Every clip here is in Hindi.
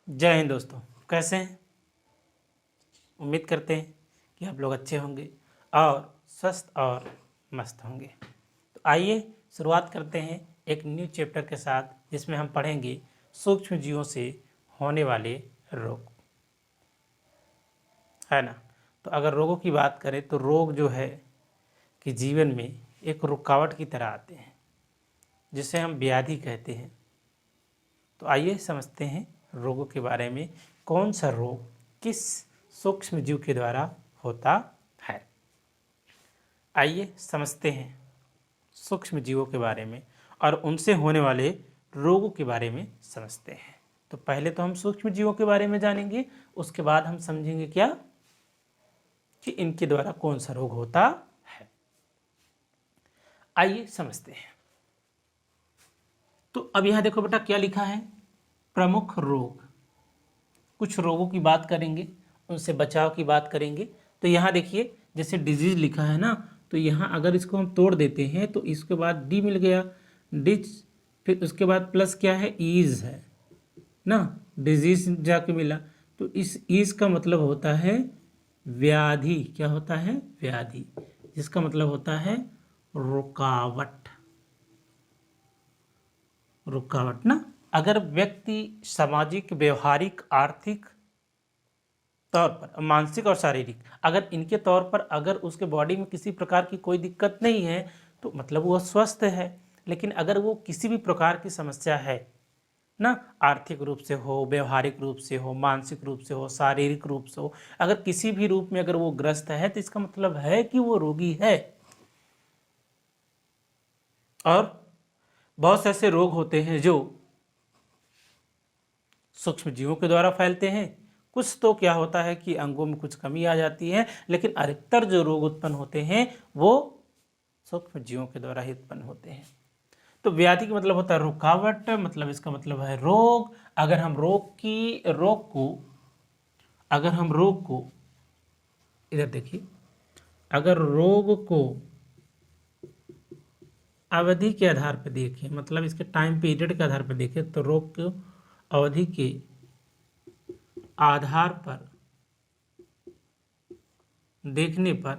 जय हिंद दोस्तों, कैसे हैं। उम्मीद करते हैं कि आप लोग अच्छे होंगे और स्वस्थ और मस्त होंगे। तो आइए शुरुआत करते हैं एक न्यू चैप्टर के साथ, जिसमें हम पढ़ेंगे सूक्ष्म जीवों से होने वाले रोग, है ना। तो अगर रोगों की बात करें तो रोग जो है कि जीवन में एक रुकावट की तरह आते हैं, जिसे हम व्याधि कहते हैं। तो आइए समझते हैं रोगों के बारे में, कौन सा रोग किस सूक्ष्म जीव के द्वारा होता है। आइए समझते हैं सूक्ष्म जीवों के बारे में और उनसे होने वाले रोगों के बारे में समझते हैं। तो पहले तो हम सूक्ष्म जीवों के बारे में जानेंगे, उसके बाद हम समझेंगे क्या कि इनके द्वारा कौन सा रोग होता है। आइए समझते हैं। तो अब यहां देखो बेटा क्या लिखा है, प्रमुख रोग। कुछ रोगों की बात करेंगे, उनसे बचाव की बात करेंगे। तो यहाँ देखिए जैसे डिजीज लिखा है ना, तो यहाँ अगर इसको हम तोड़ देते हैं तो इसके बाद डी मिल गया, डिच, फिर उसके बाद प्लस क्या है, ईज है ना, डिजीज जाके मिला। तो इस ईज का मतलब होता है व्याधि। क्या होता है, व्याधि, जिसका मतलब होता है रुकावट। रुकावट ना, अगर व्यक्ति सामाजिक, व्यवहारिक, आर्थिक तौर पर, मानसिक और शारीरिक, अगर इनके तौर पर अगर उसके बॉडी में किसी प्रकार की कोई दिक्कत नहीं है तो मतलब वो स्वस्थ है। लेकिन अगर वो किसी भी प्रकार की समस्या है ना, आर्थिक रूप से हो, व्यवहारिक रूप से हो, मानसिक रूप से हो, शारीरिक रूप से हो, अगर किसी भी रूप में अगर वो ग्रस्त है तो इसका मतलब है कि वो रोगी है। और बहुत से ऐसे रोग होते हैं जो सूक्ष्म जीवों के द्वारा फैलते हैं। कुछ तो क्या होता है कि अंगों में कुछ कमी आ जाती है, लेकिन अधिकतर जो रोग उत्पन्न होते हैं वो सूक्ष्म जीवों के द्वारा ही उत्पन्न होते हैं। तो व्याधि का मतलब होता है रुकावट, मतलब इसका मतलब है रोग। अगर हम रोग को इधर देखिए, अगर रोग को अवधि के आधार पर देखें, मतलब इसके टाइम पीरियड के आधार पर देखें, तो रोग को अवधि के आधार पर देखने पर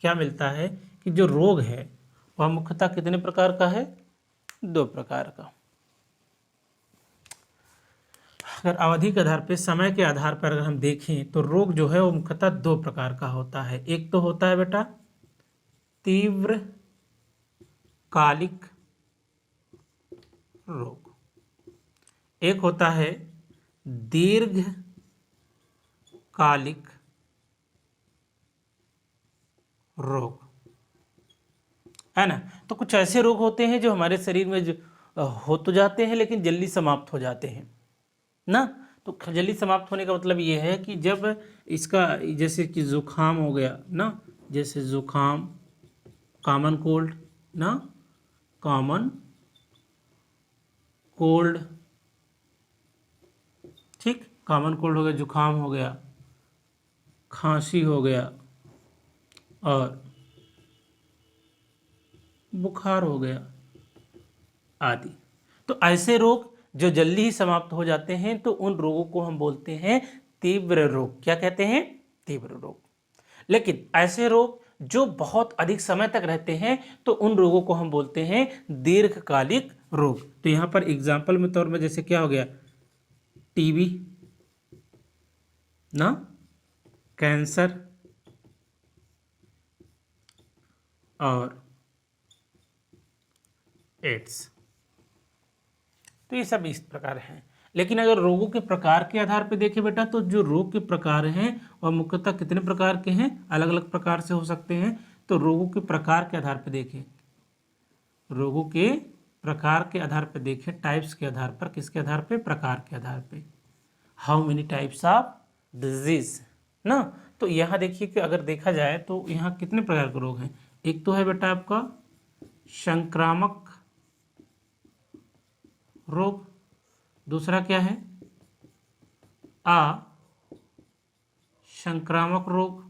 क्या मिलता है कि जो रोग है वह मुख्यतः कितने प्रकार का है, दो प्रकार का। अगर अवधि के आधार पर, समय के आधार पर अगर हम देखें तो रोग जो है वो मुख्यतः दो प्रकार का होता है। एक तो होता है बेटा तीव्र कालिक रोग, एक होता है दीर्घ कालिक रोग, है ना। तो कुछ ऐसे रोग होते हैं जो हमारे शरीर में जो हो तो जाते हैं लेकिन जल्दी समाप्त हो जाते हैं ना। तो जल्दी समाप्त होने का मतलब ये है कि जब इसका, जैसे कि जुकाम हो गया ना, जैसे जुकाम, कॉमन कोल्ड ना, कॉमन कोल्ड, ठीक, कॉमन कोल्ड हो गया, जुकाम हो गया, खांसी हो गया और बुखार हो गया आदि। तो ऐसे रोग जो जल्दी ही समाप्त हो जाते हैं तो उन रोगों को हम बोलते हैं तीव्र रोग। क्या कहते हैं, तीव्र रोग। लेकिन ऐसे रोग जो बहुत अधिक समय तक रहते हैं तो उन रोगों को हम बोलते हैं दीर्घकालिक रोग। तो यहां पर एग्जाम्पल में तौर में जैसे क्या हो गया, टीबी ना, कैंसर और एड्स। तो ये सब इस प्रकार हैं। लेकिन अगर रोगों के प्रकार के आधार पर देखें बेटा, तो जो रोग के प्रकार हैं वह मुख्यतः कितने प्रकार के हैं, अलग अलग प्रकार से हो सकते हैं। तो रोगों के प्रकार के आधार पर देखें, रोगों के प्रकार के आधार पर देखें, टाइप्स के आधार पर, किसके आधार पर, प्रकार के आधार पर, how many types of disease ना। तो यहाँ देखिए कि अगर देखा जाए तो यहाँ कितने प्रकार के रोग हैं। एक तो है बेटा आपका संक्रामक रोग, दूसरा क्या है, संक्रामक रोग,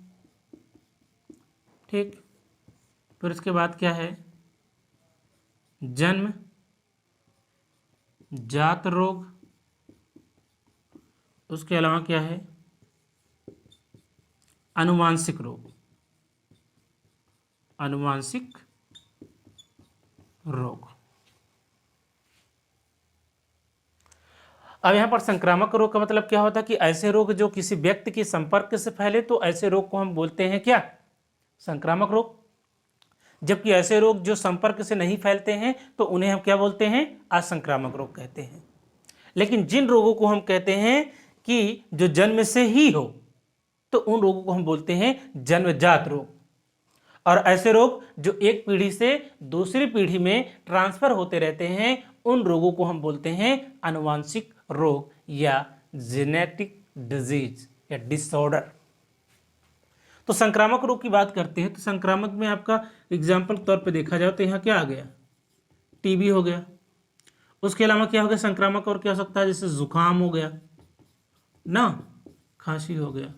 ठीक। फिर उसके बाद क्या है, जन्म जात रोग, उसके अलावा क्या है, अनुवांशिक रोग, अनुवांशिक रोग। अब यहाँ पर संक्रामक रोग का मतलब क्या होता है कि ऐसे रोग जो किसी व्यक्ति के संपर्क से फैले, तो ऐसे रोग को हम बोलते हैं क्या, संक्रामक रोग। जबकि ऐसे रोग जो संपर्क से नहीं फैलते हैं तो उन्हें हम क्या बोलते हैं, असंक्रामक रोग कहते हैं। लेकिन जिन रोगों को हम कहते हैं कि जो जन्म से ही हो, तो उन रोगों को हम बोलते हैं जन्मजात रोग। और ऐसे रोग जो एक पीढ़ी से दूसरी पीढ़ी में ट्रांसफर होते रहते हैं, उन रोगों को हम बोलते हैं आनुवांशिक रोग या जेनेटिक डिजीज या डिसऑर्डर। तो संक्रामक रोग की बात करते हैं तो संक्रामक में आपका एग्जाम्पल तौर पे देखा जाए तो यहाँ क्या आ गया, टीबी हो गया। उसके अलावा क्या हो गया संक्रामक, और क्या हो सकता है, जैसे जुकाम हो गया ना, खांसी हो गया।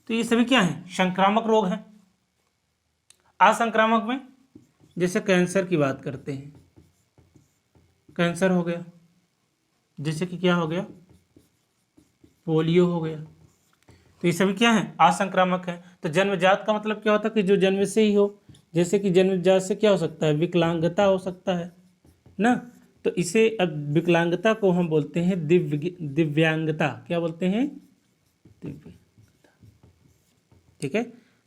तो ये सभी क्या है, संक्रामक रोग हैं। असंक्रामक में जैसे कैंसर की बात करते हैं, कैंसर हो गया, जैसे कि क्या हो गया, पोलियो हो गया। तो ये सभी क्या है, असंक्रामक है। तो जन्मजात का मतलब क्या होता है कि जो जन्म से ही हो, जैसे कि जन्मजात से क्या हो सकता है, विकलांगता हो सकता है ना। तो इसे अब विकलांगता को हम बोलते हैं दिव्यांगता, क्या बोलते हैं, दिव्यांगता। ठीक है।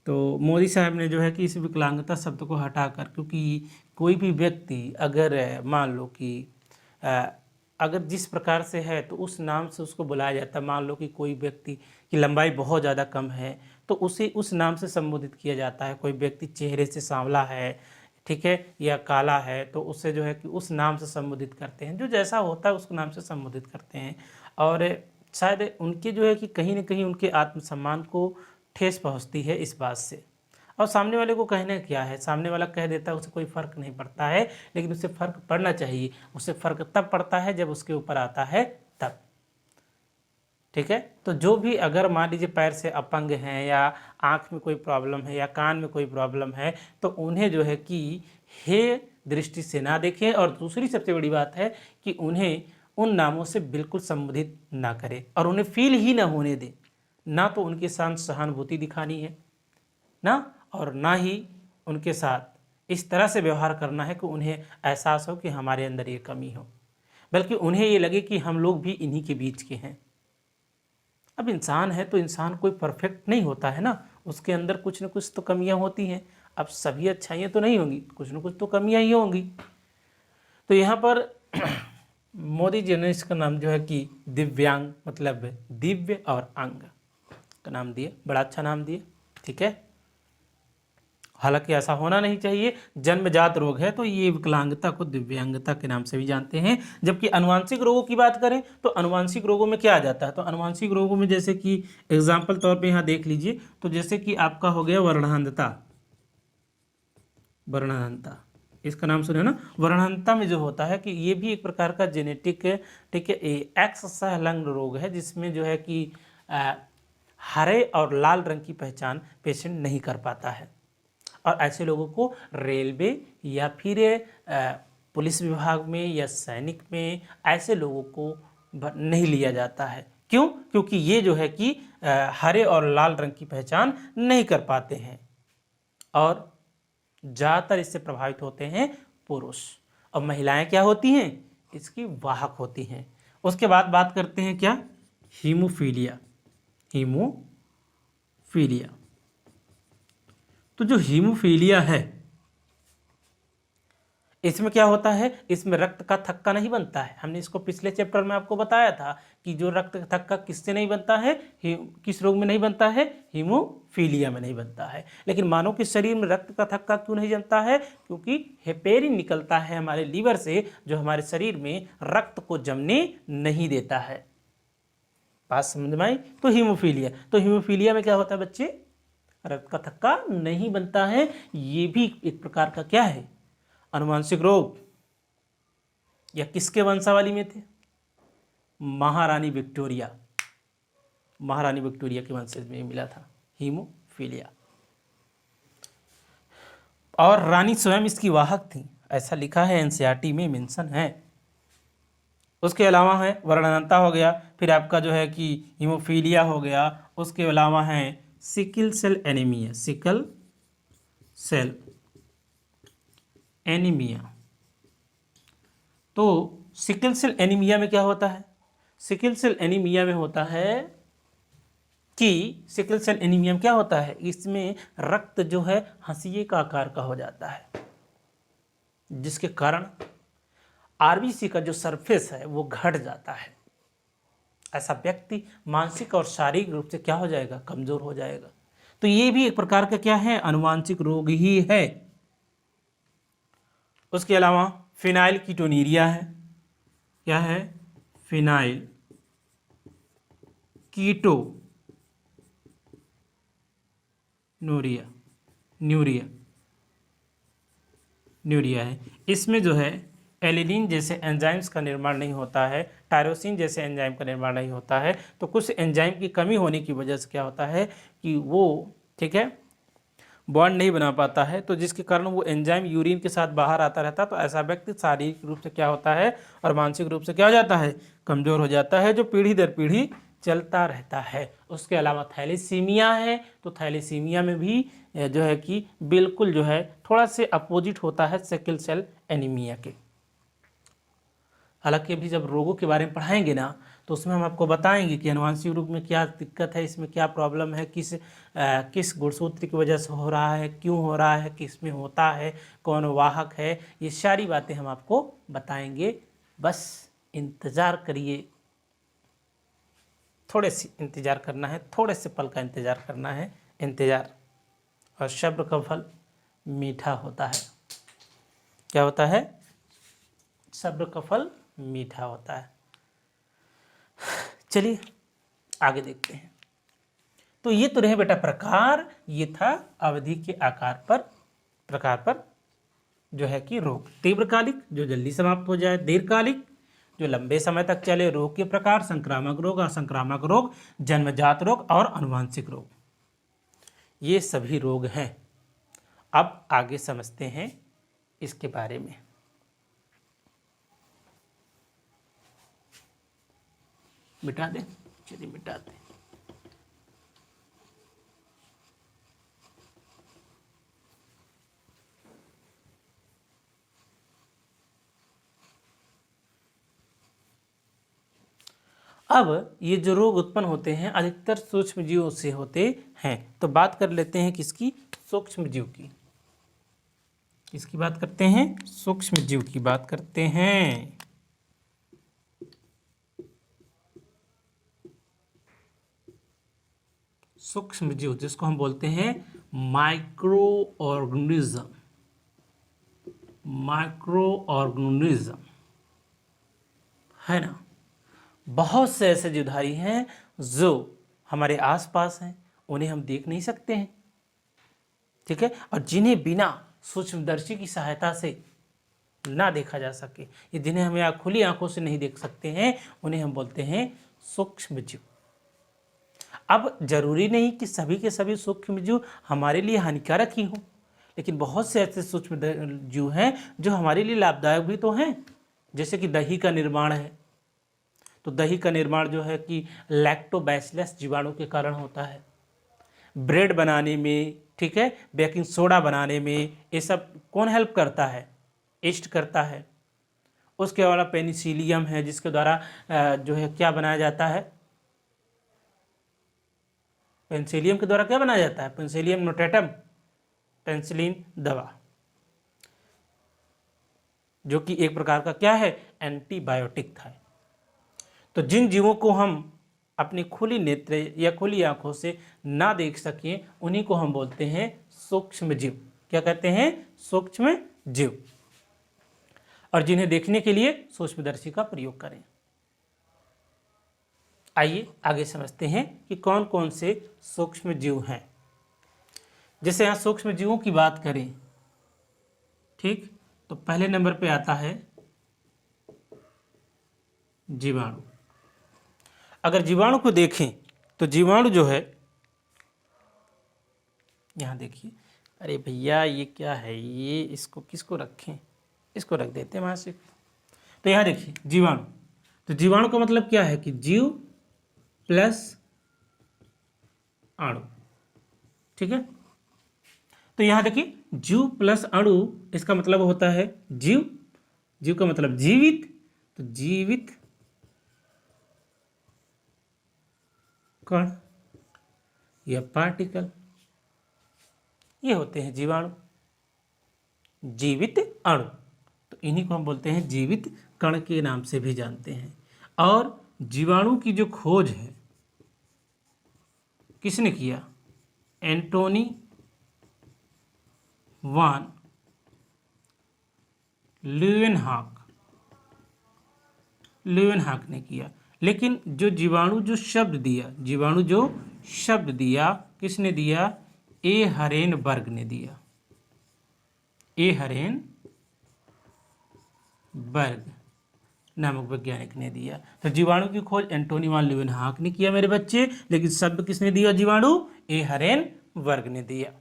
तो मोदी साहब ने जो है कि इस विकलांगता शब्द को हटाकर, क्योंकि कोई भी व्यक्ति अगर मान लो कि अगर जिस प्रकार से है तो उस नाम से उसको बुलाया जाता है। मान लो कि कोई व्यक्ति की लंबाई बहुत ज़्यादा कम है तो उसे उस नाम से संबोधित किया जाता है। कोई व्यक्ति चेहरे से सांवला है, ठीक है, या काला है, तो उससे जो है कि उस नाम से संबोधित करते हैं, जो जैसा होता है उसको नाम से संबोधित करते हैं। और शायद उनके जो है कि कहीं ना कहीं उनके आत्मसम्मान को ठेस पहुंचती है इस बात से। और सामने वाले को कहना क्या है, सामने वाला कह देता है, उसे कोई फ़र्क नहीं पड़ता है, लेकिन उससे फ़र्क पड़ना चाहिए। उससे फ़र्क तब पड़ता है जब उसके ऊपर आता है तब। ठीक है। तो जो भी अगर मान लीजिए पैर से अपंग हैं या आँख में कोई प्रॉब्लम है या कान में कोई प्रॉब्लम है, तो उन्हें जो है कि हे दृष्टि से ना देखें। और दूसरी सबसे बड़ी बात है कि उन्हें उन नामों से बिल्कुल संबोधित ना करें और उन्हें फील ही ना होने दें। ना तो उनके साथ सहानुभूति दिखानी है ना, और ना ही उनके साथ इस तरह से व्यवहार करना है कि उन्हें एहसास हो कि हमारे अंदर ये कमी हो, बल्कि उन्हें ये लगे कि हम लोग भी इन्हीं के बीच के हैं। अब इंसान है तो इंसान कोई परफेक्ट नहीं होता है ना, उसके अंदर कुछ न कुछ तो कमियां होती हैं। अब सभी अच्छाइयाँ तो नहीं होंगी, कुछ न कुछ तो कमियां ही होंगी। तो यहाँ पर मोदी जी ने इसका नाम जो है कि दिव्यांग, मतलब दिव्य और अंग का नाम दिया, बड़ा अच्छा नाम दिया। ठीक है। हालांकि ऐसा होना नहीं चाहिए, जन्मजात रोग है तो ये विकलांगता को दिव्यांगता के नाम से भी जानते हैं। जबकि अनुवांशिक रोगों की बात करें तो अनुवांशिक रोगों में क्या आ जाता है, तो अनुवांशिक रोगों में जैसे कि एग्जाम्पल तौर पे यहाँ देख लीजिए, तो जैसे कि आपका हो गया वर्णांधता। वर्णांधता इसका नाम सुने ना। वर्णांधता में जो होता है कि ये भी एक प्रकार का जेनेटिक, ठीक है, एक्स सहलंग रोग है, जिसमें जो है कि हरे और लाल रंग की पहचान पेशेंट नहीं कर पाता है। और ऐसे लोगों को रेलवे या फिर पुलिस विभाग में या सैनिक में ऐसे लोगों को नहीं लिया जाता है। क्यों? क्योंकि ये जो है कि हरे और लाल रंग की पहचान नहीं कर पाते हैं और ज़्यादातर इससे प्रभावित होते हैं पुरुष। और महिलाएं क्या होती हैं, इसकी वाहक होती हैं। उसके बाद बात करते हैं क्या, हीमोफीलिया। हीमोफीलिया, तो जो हीमोफीलिया है इसमें क्या होता है, इसमें रक्त का थक्का नहीं बनता है। हमने इसको पिछले चैप्टर में आपको बताया था कि जो रक्त का थक्का किससे नहीं बनता है, किस रोग में नहीं बनता है, हीमोफीलिया में नहीं बनता है। लेकिन मानव के शरीर में रक्त का थक्का क्यों नहीं जमता है, क्योंकि हेपेरिन निकलता है हमारे लीवर से, जो हमारे शरीर में रक्त को जमने नहीं देता है। बात समझ में आई। तो हीमोफीलिया में क्या होता है बच्चे, रक्त का थक्का नहीं बनता है। ये भी एक प्रकार का क्या है, अनुवांशिक रोग। या किसके वंशावली में थे, महारानी विक्टोरिया, महारानी विक्टोरिया के वंशज में मिला था हीमोफीलिया। और रानी स्वयं इसकी वाहक थी, ऐसा लिखा है एनसीईआरटी में मेंशन है। उसके अलावा है वर्णनता हो गया, फिर आपका जो है कि हीमोफीलिया हो गया, उसके अलावा है sickle cell anaemia, sickle cell anaemia. तो सिकल सेल एनीमिया में क्या होता है? सिकल सेल एनीमिया में होता है कि सिकल सेल एनीमिया में क्या होता है, इसमें रक्त जो है हंसिए का आकार का हो जाता है, जिसके कारण आरबीसी का जो सरफेस है वो घट जाता है। ऐसा व्यक्ति मानसिक और शारीरिक रूप से क्या हो जाएगा, कमजोर हो जाएगा। तो ये भी एक प्रकार का क्या है, अनुवांशिक रोग ही है। उसके अलावा फिनाइल कीटोनीरिया है, क्या है, फिनाइल कीटोनूरिया, न्यूरिया है। इसमें जो है एलिनिन जैसे एंजाइम्स का निर्माण नहीं होता है, टायरोसिन जैसे एंजाइम का निर्माण नहीं होता है। तो कुछ एंजाइम की कमी होने की वजह से क्या होता है कि वो, ठीक है, बॉन्ड नहीं बना पाता है, तो जिसके कारण वो एंजाइम यूरिन के साथ बाहर आता रहता है। तो ऐसा व्यक्ति शारीरिक रूप से क्या होता है और मानसिक रूप से क्या हो जाता है, कमजोर हो जाता है, जो पीढ़ी दर पीढ़ी चलता रहता है। उसके अलावा थैलेसीमिया है, तो थैलेसीमिया में भी जो है कि बिल्कुल जो है थोड़ा से अपोजिट होता है सिकल सेल एनीमिया के। हालांकि अभी जब रोगों के बारे में पढ़ाएंगे ना, तो उसमें हम आपको बताएंगे कि अनुवांशिक रूप में क्या दिक्कत है, इसमें क्या प्रॉब्लम है, किस गुणसूत्र की वजह से हो रहा है, क्यों हो रहा है, किस में होता है, कौन वाहक है, ये सारी बातें हम आपको बताएंगे। बस इंतज़ार करिए, थोड़े से इंतज़ार करना है, थोड़े से पल का इंतज़ार करना है, इंतज़ार। और सब्र का फल मीठा होता है। क्या होता है? सब्र का फल मीठा होता है। चलिए आगे देखते हैं। तो ये तो रहे बेटा प्रकार, ये था अवधि के प्रकार पर जो है कि रोग। तीव्रकालिक जो जल्दी समाप्त हो जाए, दीर्घकालिक जो लंबे समय तक चले, रोग के प्रकार, संक्रामक रोग, असंक्रामक रोग, जन्मजात रोग और आनुवंशिक रोग, ये सभी रोग हैं। अब आगे समझते हैं इसके बारे में। मिटा दें, चलिए मिटा दें। अब ये जो रोग उत्पन्न होते हैं अधिकतर सूक्ष्म जीवों से होते हैं। तो बात कर लेते हैं किसकी, सूक्ष्म जीव की। किसकी बात करते हैं, सूक्ष्म जीव की बात करते हैं। सूक्ष्म जीव जिसको हम बोलते हैं माइक्रो ऑर्गेनिज्म, है ना। बहुत से ऐसे जीवधारी हैं जो हमारे आसपास हैं, उन्हें हम देख नहीं सकते हैं, ठीक है, और जिन्हें बिना सूक्ष्मदर्शी की सहायता से ना देखा जा सके, ये जिन्हें हम खुली आंखों से नहीं देख सकते हैं, उन्हें हम बोलते हैं सूक्ष्म जीव। अब जरूरी नहीं कि सभी के सभी सूक्ष्म जीव हमारे लिए हानिकारक ही हों, लेकिन बहुत से ऐसे सूक्ष्म जीव हैं जो हमारे लिए लाभदायक भी तो हैं। जैसे कि दही का निर्माण है, तो दही का निर्माण जो है कि लैक्टोबैसिलस जीवाणु के कारण होता है। ब्रेड बनाने में, ठीक है, बेकिंग सोडा बनाने में, ये सब कौन हेल्प करता है, ईस्ट करता है। उसके अलावा पेनिसिलियम है जिसके द्वारा जो है क्या बनाया जाता है, पेनिसिलियम के द्वारा क्या बनाया जाता है, पेनिसिलियम नोटेटम, पेनिसिलिन दवा, जो कि एक प्रकार का क्या है, एंटीबायोटिक था। तो जिन जीवों को हम अपनी खुली नेत्र या खुली आंखों से ना देख सकें, उन्हीं को हम बोलते हैं सूक्ष्म जीव। क्या कहते हैं, सूक्ष्म जीव। और जिन्हें देखने के लिए सूक्ष्मदर्शी का प्रयोग करें। आइए आगे समझते हैं कि कौन कौन से सूक्ष्म जीव हैं। जैसे यहाँ सूक्ष्म जीवों की बात करें, ठीक, तो पहले नंबर पे आता है जीवाणु। अगर जीवाणु को देखें तो जीवाणु जो है, यहाँ देखिए, अरे भैया ये क्या है, ये इसको किसको रखें, इसको रख देते हैं वहाँ से। तो यहाँ देखिए जीवाणु, तो जीवाणु का मतलब क्या है कि जीव प्लस अणु, ठीक है। तो यहां देखिए जीव प्लस अणु, इसका मतलब होता है जीव, जीव का मतलब जीवित, तो जीवित कण या पार्टिकल, ये होते हैं जीवाणु, जीवित अणु। तो इन्हीं को हम बोलते हैं जीवित कण के नाम से भी जानते हैं। और जीवाणु की जो खोज है किसने किया? एंटोनी वान ल्यूवेनहॉक ने किया। लेकिन जो जीवाणु जो शब्द दिया, जीवाणु जो शब्द दिया किसने दिया? ए हरेनबर्ग ने दिया, ए हरेनबर्ग नामक वैज्ञानिक ने दिया। तो जीवाणु की खोज एंटोनी वान ल्यूवेनहॉक ने किया मेरे बच्चे, लेकिन शब्द किसने दिया जीवाणु? ए हरेनबर्ग ने दिया।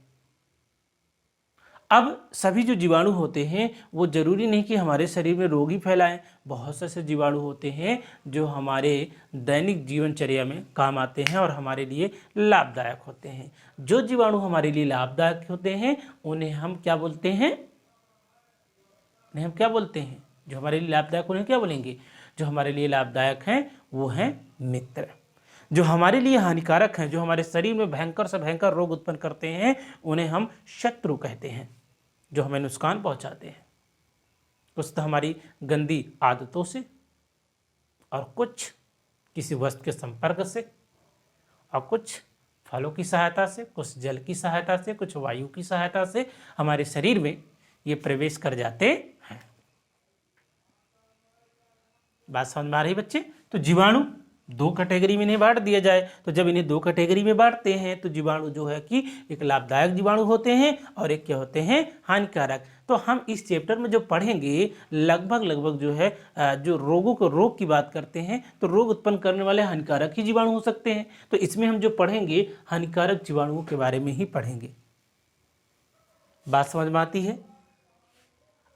अब सभी जो जीवाणु होते हैं वो जरूरी नहीं कि हमारे शरीर में रोग ही फैलाएं। बहुत से ऐसे जीवाणु होते हैं जो हमारे दैनिक जीवनचर्या में काम आते हैं और हमारे लिए लाभदायक होते हैं। जो जीवाणु हमारे लिए लाभदायक होते हैं उन्हें हम क्या बोलते हैं? उन्हें हम क्या बोलते हैं? जो हमारे लिए लाभदायक उन्हें क्या बोलेंगे? जो हमारे लिए लाभदायक हैं वो हैं मित्र। जो हमारे लिए हानिकारक हैं, जो हमारे शरीर में भयंकर से भयंकर रोग उत्पन्न करते हैं, उन्हें हम शत्रु कहते हैं, जो हमें नुकसान पहुंचाते हैं, कुछ तो हमारी गंदी आदतों से और कुछ किसी वस्तु के संपर्क से और कुछ फलों की सहायता से, कुछ जल की सहायता से, कुछ वायु की सहायता से हमारे शरीर में ये प्रवेश कर जाते हैं। बात समझ में आ रही बच्चे? तो जीवाणु दो कैटेगरी में इन्हें बांट दिया जाए। तो जब इन्हें दो कैटेगरी में बांटते हैं तो जीवाणु जो है कि एक लाभदायक जीवाणु होते हैं और एक क्या होते हैं? हानिकारक। तो हम इस चैप्टर में जो पढ़ेंगे लगभग जो है जो रोग की बात करते हैं तो रोग उत्पन्न करने वाले हानिकारक ही जीवाणु हो सकते हैं। तो इसमें हम जो पढ़ेंगे हानिकारक जीवाणुओं के बारे में ही पढ़ेंगे। बात समझ में आती है?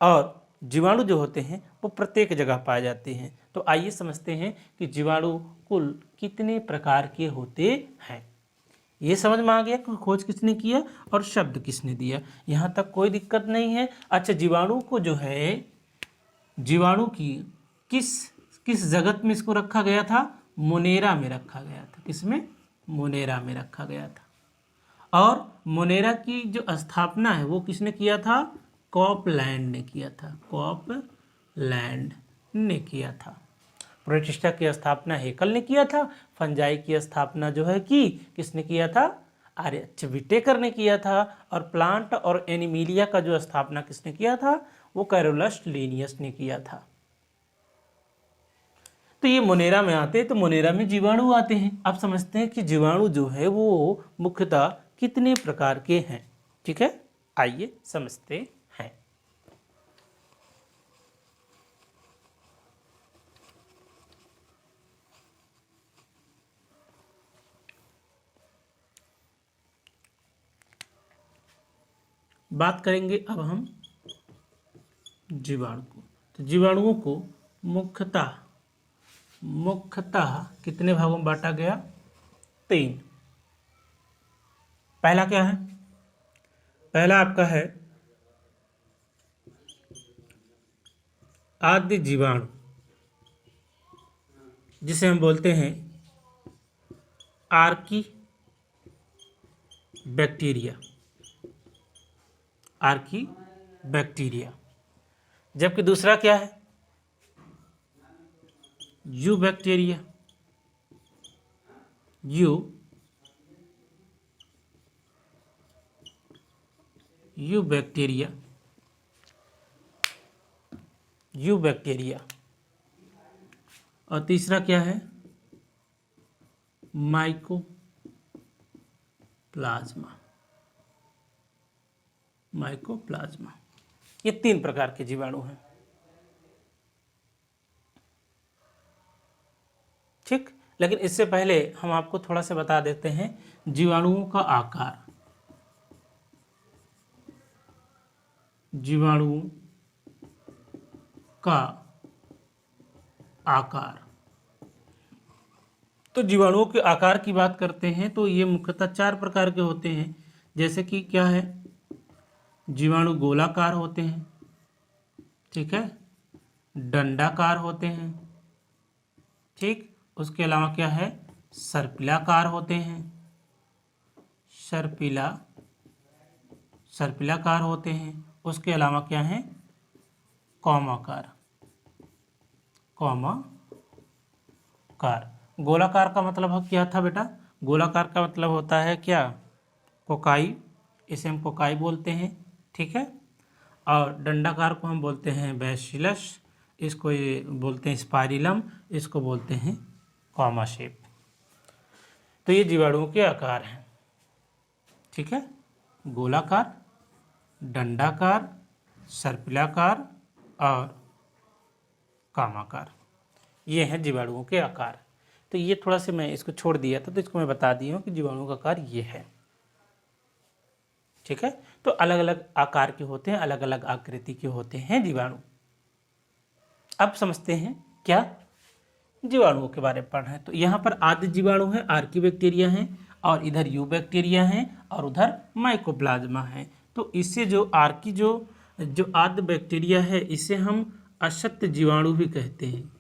और जीवाणु जो होते हैं वो प्रत्येक जगह पाए जाते हैं। तो आइए समझते हैं कि जीवाणु कुल कितने प्रकार के होते हैं। ये समझ में आ गया कि खोज किसने किया और शब्द किसने दिया, यहाँ तक कोई दिक्कत नहीं है। अच्छा, जीवाणु को जो है, जीवाणु की किस जगत में इसको रखा गया था? मोनेरा में रखा गया था। किसमें? मोनेरा में रखा गया था। और मोनेरा की जो स्थापना है वो किसने किया था? कॉपलैंड ने किया था। कॉपलैंड ने किया था। प्रोटिस्टा की स्थापना हेकल ने किया था। फंजाई की स्थापना जो है कि किसने किया था? आर्यभट्ट विटेकर ने किया था। और प्लांट और एनिमिलिया का जो स्थापना किसने किया था? वो कैरोलस लिनियस ने किया था। तो ये मोनेरा में आते हैं, तो मोनेरा में जीवाणु आते हैं। अब समझते हैं कि जीवाणु जो है वो मुख्यतः कितने प्रकार के हैं। ठीक है, आइए समझते हैं। बात करेंगे अब हम जीवाणु को। तो जीवाणुओं को मुख्यतः कितने भागों में बांटा गया? 3। पहला क्या है? पहला आपका है आद्य जीवाणु, जिसे हम बोलते हैं आर्की बैक्टीरिया। जबकि दूसरा क्या है? You bacteria. और तीसरा क्या है? माइकोप्लाज्मा। ये 3 प्रकार के जीवाणु हैं। ठीक, लेकिन इससे पहले हम आपको थोड़ा सा बता देते हैं जीवाणुओं का आकार। जीवाणुओं का आकार तो जीवाणुओं के आकार की बात करते हैं तो ये मुख्यतः 4 प्रकार के होते हैं। जैसे कि क्या है, जीवाणु गोलाकार होते हैं, ठीक है, डंडाकार होते हैं, ठीक, उसके अलावा क्या है, सर्पिलाकार होते हैं, सर्पिलाकार होते हैं, उसके अलावा क्या है, कौमाकार। गोलाकार का मतलब क्या था बेटा, गोलाकार का मतलब होता है क्या, कोकाई, इसे हम कोकाई बोलते हैं, ठीक है। और डंडाकार को हम बोलते हैं बैसिलस, इसको ये बोलते हैं स्पाइरिलम, इसको बोलते हैं कॉमा शेप। तो ये जीवाणुओं के आकार हैं, ठीक है, गोलाकार, डंडाकार, सर्पिलाकार और कामाकार, ये हैं जीवाणुओं के आकार। तो ये थोड़ा सा मैं इसको छोड़ दिया था, तो इसको मैं बता दिया हूँ कि जीवाणुओं का आकार ये है, ठीक है। तो अलग अलग आकार के होते हैं, अलग अलग आकृति के होते हैं जीवाणु। अब समझते हैं क्या, जीवाणुओं के बारे में पढ़ रहे हैं। तो यहाँ पर आद्य जीवाणु है, आर्किबैक्टीरिया है, और इधर यूबैक्टीरिया है, और उधर माइकोप्लाज्मा है। तो इससे जो आद्य बैक्टीरिया है, इसे हम अशक्त जीवाणु भी कहते हैं।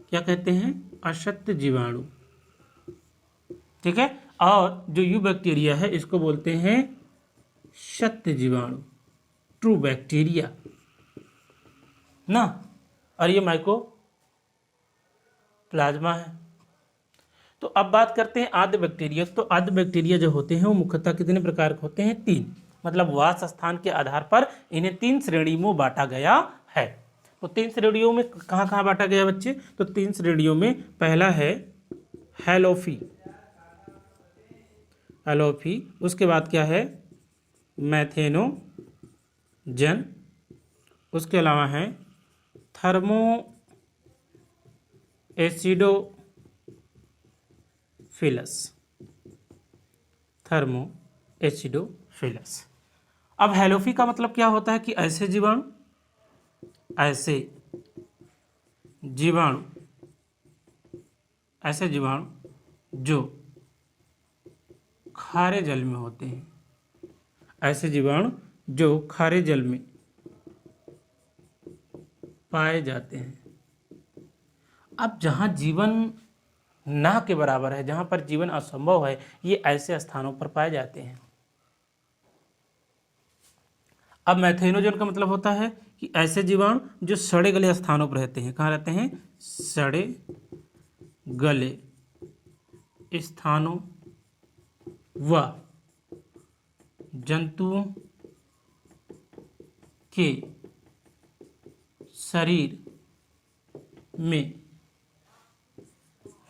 क्या कहते हैं, अशक्त जीवाणु, ठीक है। और जो यूबैक्टीरिया है, इसको बोलते हैं शक्त जीवाणु, ट्रू बैक्टीरिया ना। और ये माइकोप्लाज्मा है। तो अब बात करते हैं आद्य बैक्टीरिया। तो आद्य बैक्टीरिया जो होते हैं वो मुख्यतः कितने प्रकार के होते हैं, 3। मतलब वास स्थान के आधार पर इन्हें 3 श्रेणी में बांटा गया है। तो 3 श्रेणियों में कहाँ कहाँ बांटा गया बच्चे, तो 3 श्रेणियों में पहला है हैलोफी, उसके बाद क्या है, मैथेनोजन, उसके अलावा है थर्मो एसिडोफिलस। अब हैलोफी का मतलब क्या होता है कि ऐसे जीवाणु जो खारे जल में होते हैं, ऐसे जीवाणु जो खारे जल में पाए जाते हैं। अब जहाँ जीवन ना के बराबर है, जहाँ पर जीवन असंभव है, ये ऐसे स्थानों पर पाए जाते हैं। अब मैथेनोजन का मतलब होता है कि ऐसे जीवाणु जो सड़े गले स्थानों पर रहते हैं। कहाँ रहते हैं, सड़े गले स्थानों व जंतुओं के शरीर में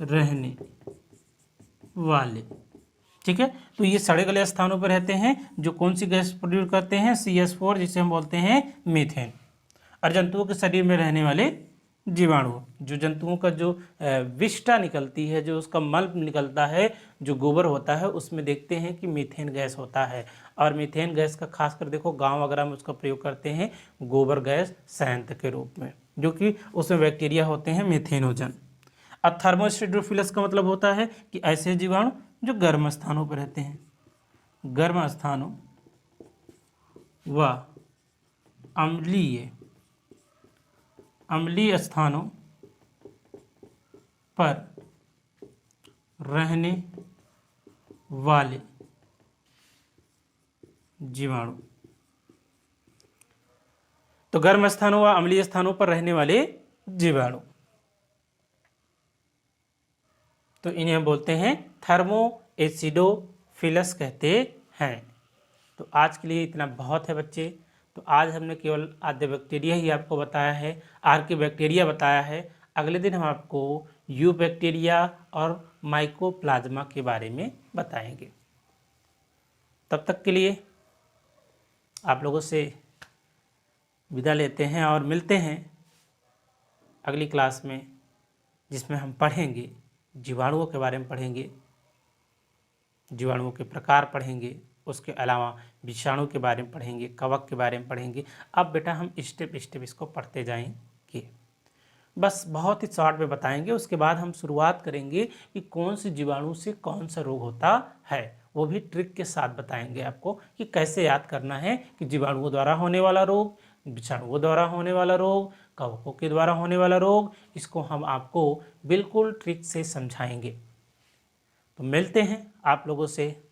रहने वाले, ठीक है। तो ये सड़े गले स्थानों पर रहते हैं, जो कौन सी गैस प्रोड्यूस करते हैं, CH4, जिसे हम बोलते हैं मीथेन। और जंतुओं के शरीर में रहने वाले जीवाणु, जो जंतुओं का जो विष्ठा निकलती है, जो उसका मल निकलता है, जो गोबर होता है, उसमें देखते हैं कि मीथेन गैस होता है। और मीथेन गैस का खासकर देखो गांव वगैरह में उसका प्रयोग करते हैं गोबर गैस संयंत्र के रूप में, जो कि उसमें बैक्टीरिया होते हैं मेथेनोजन। अब थर्मोस्टेडोफिलस का मतलब होता है कि ऐसे जीवाणु जो गर्म स्थानों पर रहते हैं, गर्म स्थानों व अम्लीय स्थानों पर रहने वाले जीवाणु। तो गर्म स्थानों व अम्लीय स्थानों पर रहने वाले जीवाणु, तो इन्हें हम बोलते हैं थर्मो एसिडोफिलस कहते हैं। तो आज के लिए इतना बहुत है बच्चे। तो आज हमने केवल आद्य बैक्टीरिया ही आपको बताया है, आर्किबैक्टीरिया बताया है। अगले दिन हम आपको यूबैक्टीरिया और माइकोप्लाज्मा के बारे में बताएंगे। तब तक के लिए आप लोगों से विदा लेते हैं और मिलते हैं अगली क्लास में, जिसमें हम पढ़ेंगे जीवाणुओं के बारे में पढ़ेंगे, जीवाणुओं के प्रकार पढ़ेंगे, उसके अलावा विषाणु के बारे में पढ़ेंगे, कवक के बारे में पढ़ेंगे। अब बेटा हम स्टेप स्टेप इसको पढ़ते जाएंगे। बस बहुत ही शॉर्ट में बताएंगे। उसके बाद हम शुरुआत करेंगे कि कौन से जीवाणु से कौन सा रोग होता है, वो भी ट्रिक के साथ बताएंगे आपको कि कैसे याद करना है कि जीवाणुओं द्वारा होने वाला रोग, विषाणुओं द्वारा होने वाला रोग, कवकों के द्वारा होने वाला रोग, इसको हम आपको बिल्कुल ट्रिक से समझाएंगे। तो मिलते हैं आप लोगों से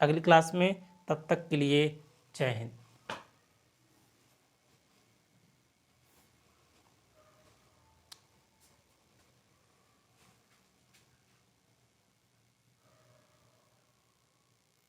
अगली क्लास में, तब तक के लिए जय हिंद।